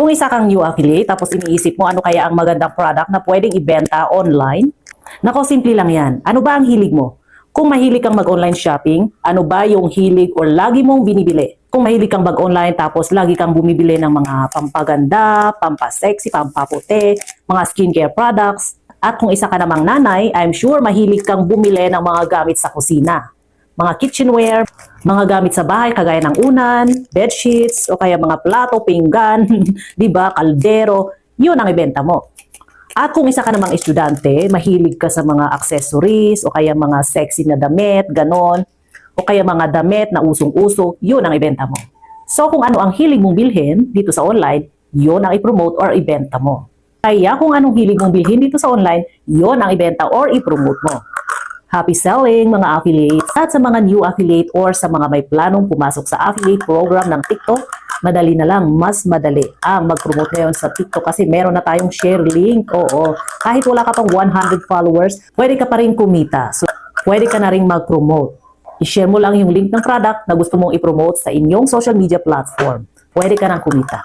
Kung isa kang new affiliate, tapos iniisip mo ano kaya ang magandang product na pwedeng ibenta online, nako, simple lang yan. Ano ba ang hilig mo? Kung mahilig kang mag-online shopping, ano ba yung hilig or lagi mong binibili? Kung mahilig kang mag-online tapos lagi kang bumibili ng mga pampaganda, pampasexy, pampaputi, mga skincare products, at kung isa ka namang nanay, I'm sure mahilig kang bumili ng mga gamit sa kusina. Mga kitchenware, mga gamit sa bahay kagaya ng unan, bedsheets, o kaya mga plato, pinggan, di ba, kaldero, yun ang ibenta mo. At kung isa ka namang estudyante, mahilig ka sa mga accessories o kaya mga sexy na damit, ganon, o kaya mga damit na usong-uso, yun ang ibenta mo. So kung ano ang hilig mong bilhin dito sa online, yun ang i-promote or ibenta mo. Kaya kung anong hilig mong bilhin dito sa online, yun ang ibenta or i-promote mo. Happy selling mga affiliates! At sa mga new affiliate or sa mga may planong pumasok sa affiliate program ng TikTok, madali na lang, mas madali ang mag-promote ngayon sa TikTok kasi meron na tayong share link. Oo, kahit wala ka pang 100 followers, pwede ka pa rin kumita. So, pwede ka na rin mag-promote. I-share mo lang yung link ng product na gusto mong i-promote sa inyong social media platform. Pwede ka nang kumita.